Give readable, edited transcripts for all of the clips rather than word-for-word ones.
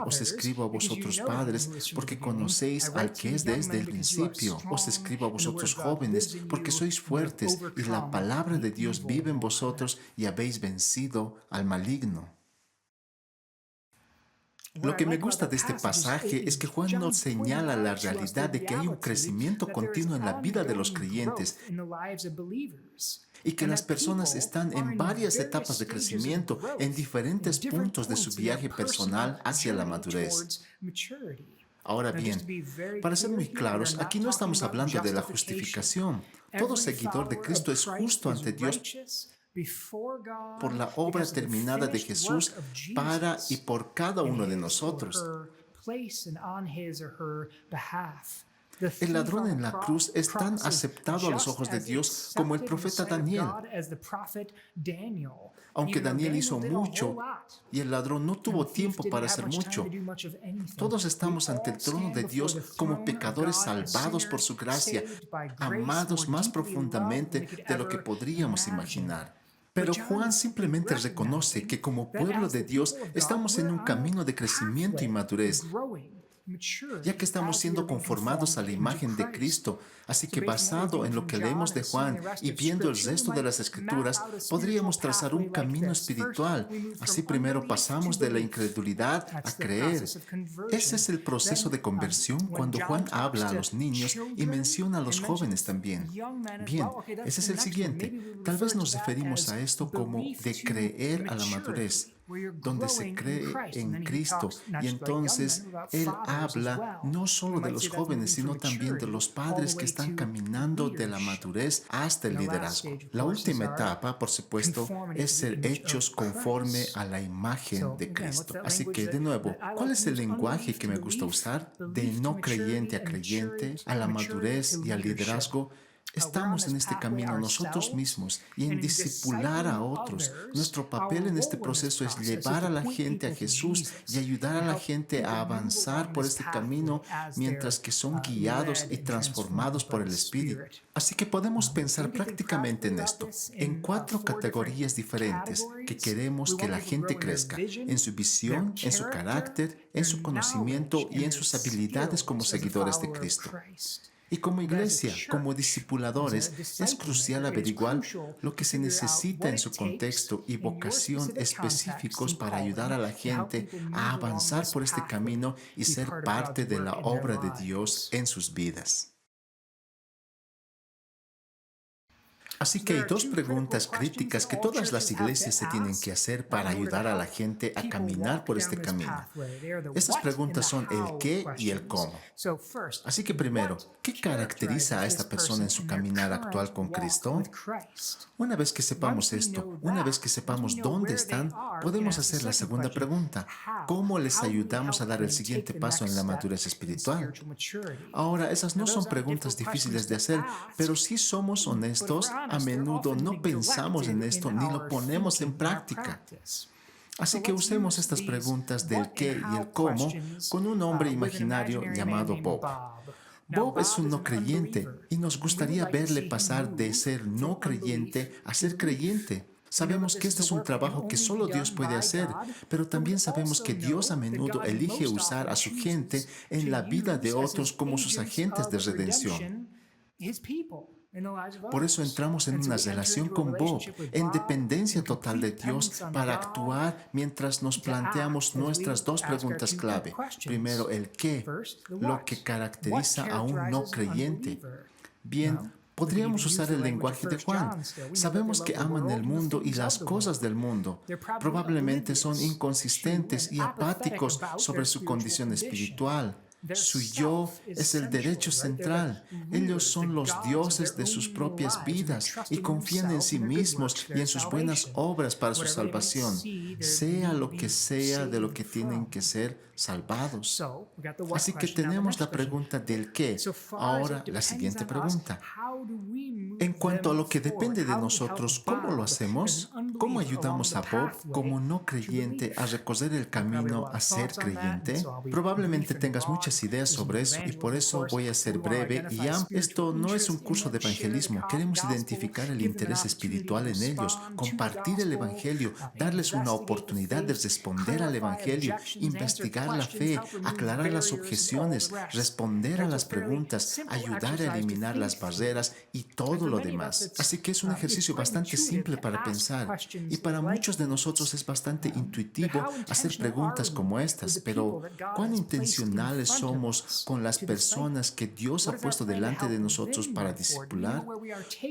Os escribo a vosotros padres, porque conocéis al que es desde el principio. Os escribo a vosotros jóvenes, porque sois fuertes, y la palabra de Dios vive en vosotros, y habéis vencido al maligno. Lo que me gusta de este pasaje es que Juan nos señala la realidad de que hay un crecimiento continuo en la vida de los creyentes y que las personas están en varias etapas de crecimiento en diferentes puntos de su viaje personal hacia la madurez. Ahora bien, para ser muy claros, aquí no estamos hablando de la justificación. Todo seguidor de Cristo es justo ante Dios por la obra terminada de Jesús para y por cada uno de nosotros. El ladrón en la cruz es tan aceptado a los ojos de Dios como el profeta Daniel. Aunque Daniel hizo mucho y el ladrón no tuvo tiempo para hacer mucho, todos estamos ante el trono de Dios como pecadores salvados por su gracia, amados más profundamente de lo que podríamos imaginar. Pero Juan simplemente reconoce que como pueblo de Dios estamos en un camino de crecimiento y madurez, ya que estamos siendo conformados a la imagen de Cristo. Así que basado en lo que leemos de Juan y viendo el resto de las Escrituras, podríamos trazar un camino espiritual. Así primero pasamos de la incredulidad a creer. Ese es el proceso de conversión cuando Juan habla a los niños y menciona a los jóvenes también. Bien, ese es el siguiente. Tal vez nos referimos a esto como de creer a la madurez, donde se cree en Cristo, y entonces Él habla no solo de los jóvenes, sino también de los padres que están caminando de la madurez hasta el liderazgo. La última etapa, por supuesto, es ser hechos conforme a la imagen de Cristo. Así que, de nuevo, ¿cuál es el lenguaje que me gusta usar? De no creyente a creyente, a la madurez y al liderazgo. Estamos en este camino nosotros mismos y en discipular a otros. Nuestro papel en este proceso es llevar a la gente a Jesús y ayudar a la gente a avanzar por este camino mientras que son guiados y transformados por el Espíritu. Así que podemos pensar prácticamente en esto, en 4 categorías diferentes que queremos que la gente crezca: en su visión, en su carácter, en su conocimiento y en sus habilidades como seguidores de Cristo. Y como iglesia, como discipuladores, es crucial averiguar lo que se necesita en su contexto y vocación específicos para ayudar a la gente a avanzar por este camino y ser parte de la obra de Dios en sus vidas. Así que hay 2 preguntas críticas que todas las iglesias se tienen que hacer para ayudar a la gente a caminar por este camino. Estas preguntas son el qué y el cómo. Así que primero, ¿qué caracteriza a esta persona en su caminar actual con Cristo? Una vez que sepamos esto, una vez que sepamos dónde están, podemos hacer la segunda pregunta: ¿cómo les ayudamos a dar el siguiente paso en la madurez espiritual? Ahora, esas no son preguntas difíciles de hacer, pero si somos honestos, a menudo no pensamos en esto ni lo ponemos en práctica. Así que usemos estas preguntas del qué y el cómo con un hombre imaginario llamado Bob. Bob es un no creyente y nos gustaría verle pasar de ser no creyente a ser creyente. Sabemos que este es un trabajo que solo Dios puede hacer, pero también sabemos que Dios a menudo elige usar a su gente en la vida de otros como sus agentes de redención. Por eso entramos en una relación con Bob, en dependencia total de Dios, para actuar mientras nos planteamos nuestras 2 preguntas clave. Primero, el qué, lo que caracteriza a un no creyente. Bien, podríamos usar el lenguaje de Juan. Sabemos que aman el mundo y las cosas del mundo. Probablemente son inconsistentes y apáticos sobre su condición espiritual. Su yo es el derecho central. Ellos son los dioses de sus propias vidas y confían en sí mismos y en sus buenas obras para su salvación, sea lo que sea de lo que tienen que ser salvados. Así que tenemos la pregunta del qué. Ahora la siguiente pregunta: en cuanto a lo que depende de nosotros, ¿cómo lo hacemos? ¿Cómo ayudamos a Bob como no creyente a recorrer el camino a ser creyente? Probablemente tengas muchas ideas sobre eso y por eso voy a ser breve y esto no es un curso de evangelismo. Queremos identificar el interés espiritual en ellos, compartir el evangelio, darles una oportunidad de responder al evangelio, investigar la fe, aclarar las objeciones, responder a las preguntas, ayudar a eliminar las barreras y todo lo demás. Así que es un ejercicio bastante simple para pensar y para muchos de nosotros es bastante intuitivo hacer preguntas como estas, pero ¿cuán intencionales somos con las personas que Dios ha puesto delante de nosotros para discipular?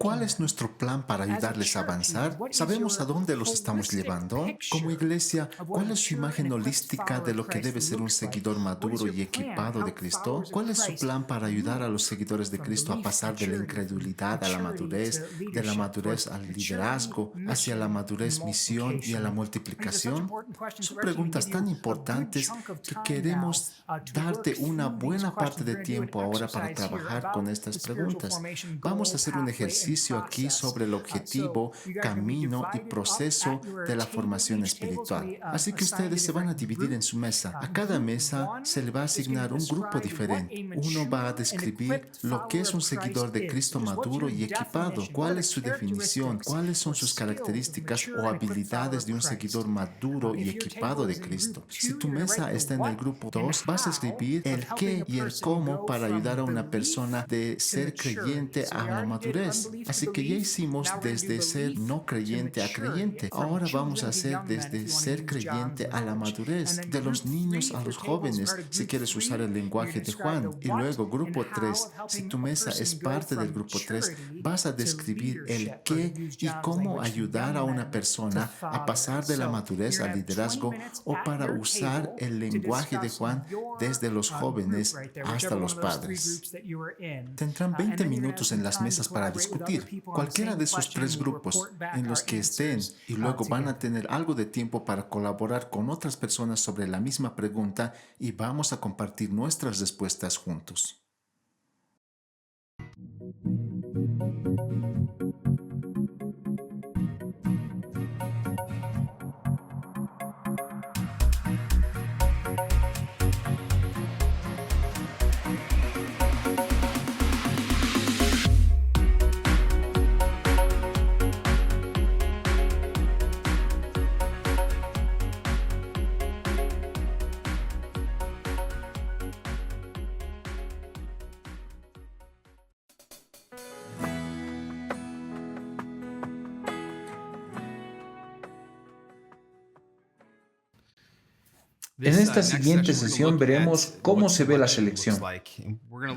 ¿Cuál es nuestro plan para ayudarles a avanzar? ¿Sabemos a dónde los estamos llevando? Como iglesia, ¿cuál es su imagen holística de lo que debe ser un seguidor maduro y equipado de Cristo? ¿Cuál es su plan para ayudar a los seguidores de Cristo a pasar de la incredulidad a la madurez, de la madurez al liderazgo, hacia la madurez misión y a la multiplicación? Son preguntas tan importantes que queremos darte una buena parte de tiempo ahora para trabajar con estas preguntas. Vamos a hacer un ejercicio aquí sobre el objetivo, camino y proceso de la formación espiritual. Así que ustedes se van a dividir en su mesa. A cada mesa se le va a asignar un grupo diferente. Uno va a describir lo que es un seguidor de Cristo maduro y equipado, cuál es su definición, cuáles son sus características o habilidades de un seguidor maduro y equipado de Cristo. Si tu mesa está en el grupo 2, vas a escribir el qué y el cómo para ayudar a una persona de ser creyente a la madurez. Así que ya hicimos desde ser no creyente a creyente. Ahora vamos a hacer desde ser creyente a la madurez, de los niños a los jóvenes, si quieres usar el lenguaje de Juan. Y luego, grupo 3, si tu mesa es parte del grupo 3, vas a describir el qué y cómo ayudar a una persona a pasar de la madurez al liderazgo o para usar el lenguaje de Juan desde los jóvenes hasta los padres. Tendrán 20 minutos en las mesas para discutir cualquiera de esos 3 grupos en los que estén y luego van a tener algo de tiempo para colaborar con otras personas sobre la misma pregunta y vamos a compartir nuestras respuestas juntos. En esta siguiente sesión veremos cómo se ve la selección.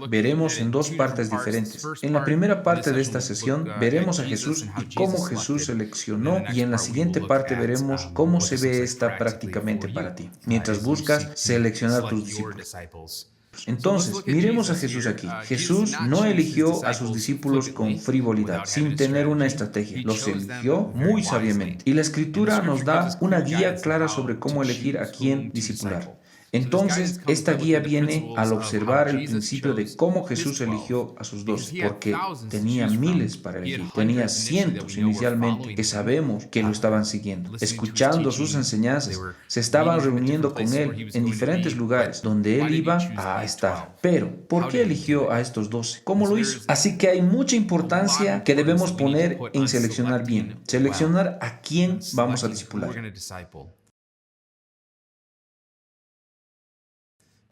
Veremos en 2 partes diferentes. En la primera parte de esta sesión veremos a Jesús y cómo Jesús seleccionó, y en la siguiente parte veremos cómo se ve esta prácticamente para ti, mientras buscas seleccionar tus discípulos. Entonces, miremos a Jesús aquí. Jesús no eligió a sus discípulos con frivolidad, sin tener una estrategia. Los eligió muy sabiamente. Y la Escritura nos da una guía clara sobre cómo elegir a quién discipular. Entonces, esta guía viene al observar el principio de cómo Jesús eligió a sus 12, porque tenía miles para elegir, tenía cientos inicialmente que sabemos que lo estaban siguiendo, escuchando sus enseñanzas, se estaban reuniendo con él en diferentes lugares donde él iba a estar. Pero, ¿por qué eligió a estos 12? ¿Cómo lo hizo? Así que hay mucha importancia que debemos poner en seleccionar bien, seleccionar a quién vamos a discipular.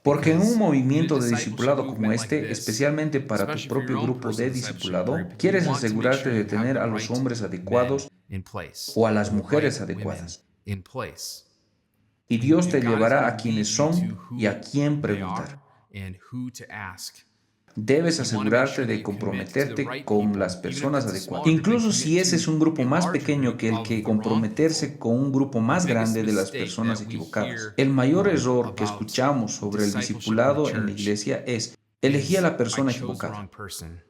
Porque en un movimiento de discipulado como este, especialmente para tu propio grupo de discipulado, quieres asegurarte de tener a los hombres adecuados o a las mujeres adecuadas. Y Dios te llevará a quienes son y a quién preguntar. Debes asegurarte de comprometerte con las personas adecuadas. Incluso si ese es un grupo más pequeño que el que comprometerse con un grupo más grande de las personas equivocadas. El mayor error que escuchamos sobre el discipulado en la iglesia es: Elegí a la persona equivocada.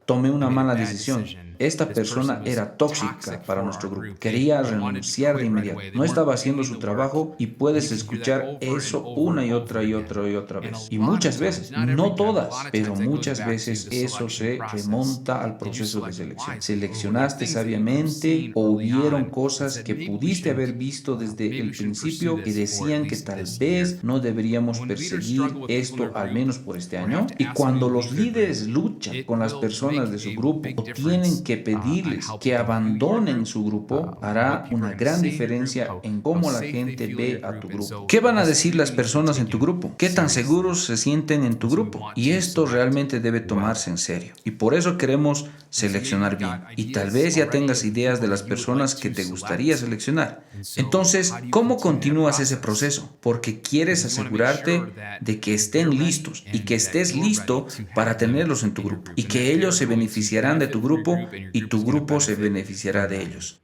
Tomé una mala decisión. Esta persona era tóxica para nuestro grupo. Quería renunciar de inmediato. No estaba haciendo su trabajo y puedes escuchar eso una y otra vez. Y muchas veces, no todas, pero muchas veces eso se remonta al proceso de selección. ¿Seleccionaste sabiamente o hubieron cosas que pudiste haber visto desde el principio que decían que tal vez no deberíamos perseguir esto al menos por este año? Y cuando los líderes luchan con las personas de su grupo o tienen que pedirles que abandonen su grupo, hará una gran diferencia en cómo la gente ve a tu grupo. ¿Qué van a decir las personas en tu grupo? ¿Qué tan seguros se sienten en tu grupo? Y esto realmente debe tomarse en serio. Y por eso queremos seleccionar bien. Y tal vez ya tengas ideas de las personas que te gustaría seleccionar. Entonces, ¿cómo continúas ese proceso? Porque quieres asegurarte de que estén listos y que estés listo para tenerlos en tu grupo y que ellos se beneficiarán de tu grupo y tu grupo se beneficiará de ellos.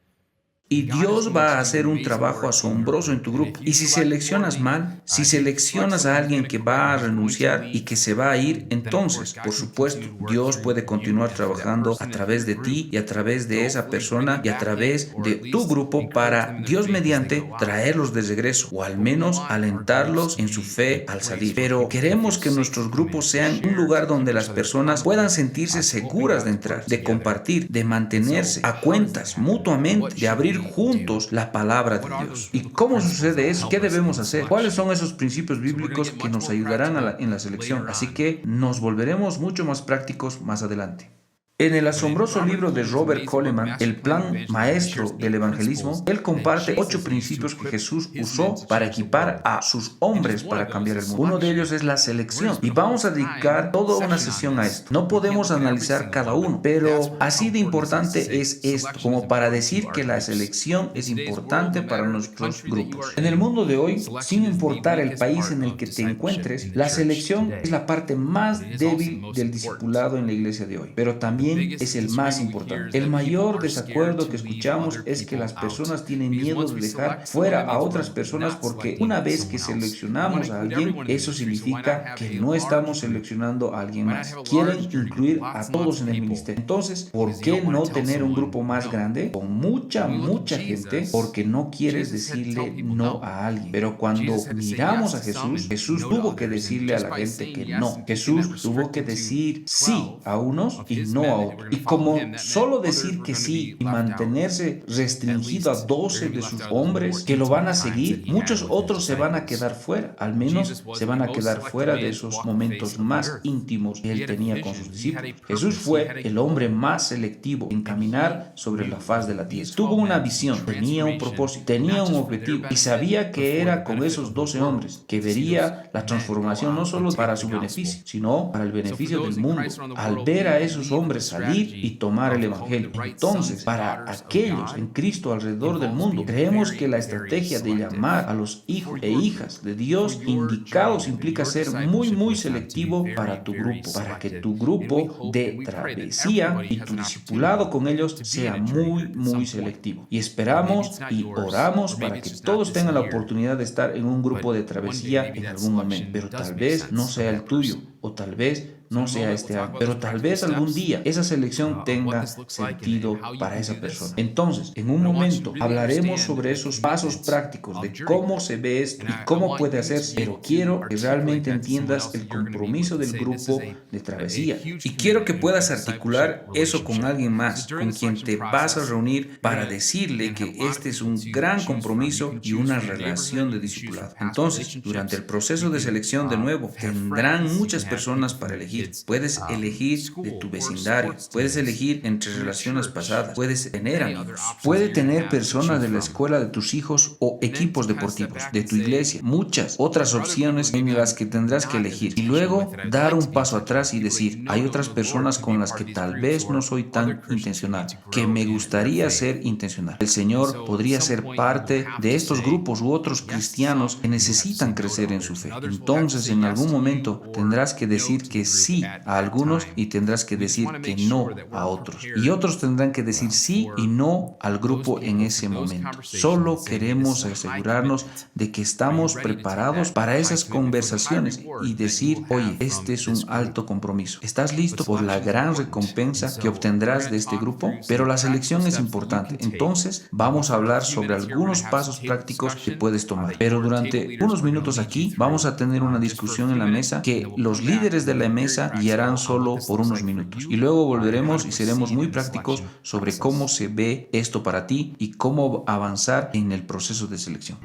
Y Dios va a hacer un trabajo asombroso en tu grupo. Y si seleccionas mal, si seleccionas a alguien que va a renunciar y que se va a ir, entonces, por supuesto, Dios puede continuar trabajando a través de ti y a través de esa persona y a través de tu grupo para, Dios mediante, traerlos de regreso o al menos alentarlos en su fe al salir. Pero queremos que nuestros grupos sean un lugar donde las personas puedan sentirse seguras de entrar, de compartir, de mantenerse a cuentas mutuamente, de abrir juntos la palabra de Dios. ¿Y cómo sucede eso? ¿Qué debemos hacer? ¿Cuáles son esos principios bíblicos que nos ayudarán en la selección? Así que nos volveremos mucho más prácticos más adelante. En el asombroso libro de Robert Coleman, El plan maestro del evangelismo, él comparte 8 principios que Jesús usó para equipar a sus hombres para cambiar el mundo. Uno de ellos es la selección y vamos a dedicar toda una sesión a esto. No podemos analizar cada uno, pero así de importante es esto, como para decir que la selección es importante para nuestros grupos. En el mundo de hoy, sin importar el país en el que te encuentres, la selección es la parte más débil del discipulado en la iglesia de hoy, pero también es el más importante. El mayor desacuerdo que escuchamos es que las personas tienen miedo de dejar fuera a otras personas porque una vez que seleccionamos a alguien, eso significa que no estamos seleccionando a alguien más. Quieren incluir a todos en el ministerio. Entonces, ¿por qué no tener un grupo más grande con mucha gente? Porque no quieres decirle no a alguien. Pero cuando miramos a Jesús, Jesús tuvo que decirle a la gente que no. Jesús tuvo que decir sí a unos y no a otros. Y como solo decir que sí y mantenerse restringido a 12 de sus hombres que lo van a seguir, muchos otros se van a quedar fuera. Al menos se van a quedar fuera de esos momentos más íntimos que él tenía con sus discípulos. Jesús fue el hombre más selectivo en caminar sobre la faz de la tierra. Tuvo una visión, tenía un propósito, tenía un objetivo y sabía que era con esos 12 hombres que vería la transformación no solo para su beneficio, sino para el beneficio del mundo. Al ver a esos hombres salir y tomar el evangelio. Entonces, para aquellos en Cristo alrededor del mundo, creemos que la estrategia de llamar a los hijos e hijas de Dios indicados implica ser muy selectivo para tu grupo, para que tu grupo de travesía y tu discipulado con ellos sea muy selectivo. Y esperamos y oramos para que todos tengan la oportunidad de estar en un grupo de travesía en algún momento, pero tal vez no sea el tuyo o tal vez no sea este año, pero tal vez algún día esa selección tenga sentido para esa persona. Entonces, en un momento hablaremos sobre esos pasos prácticos de cómo se ve esto y cómo puede hacerse, pero quiero que realmente entiendas el compromiso del grupo de travesía y quiero que puedas articular eso con alguien más, con quien te vas a reunir para decirle que este es un gran compromiso y una relación de discipulado. Entonces, durante el proceso de selección de nuevo, tendrán muchas personas para elegir. Puedes elegir de tu vecindario, puedes elegir entre relaciones pasadas, puedes tener amigos, puede tener personas de la escuela de tus hijos o equipos deportivos, de tu iglesia, muchas otras opciones en las que tendrás que elegir y luego dar un paso atrás y decir, hay otras personas con las que tal vez no soy tan intencional, que me gustaría ser intencional. El Señor podría ser parte de estos grupos u otros cristianos que necesitan crecer en su fe. Entonces, en algún momento tendrás que que decir que sí a algunos y tendrás que decir que no a otros. Y otros tendrán que decir sí y no al grupo en ese momento. Solo queremos asegurarnos de que estamos preparados para esas conversaciones y decir, oye, este es un alto compromiso. ¿Estás listo por la gran recompensa que obtendrás de este grupo? Pero la selección es importante. Entonces, vamos a hablar sobre algunos pasos prácticos que puedes tomar. Pero durante unos minutos aquí, vamos a tener una discusión en la mesa que los líderes de la mesa guiarán solo por unos minutos. Y luego volveremos y seremos muy prácticos sobre cómo se ve esto para ti y cómo avanzar en el proceso de selección.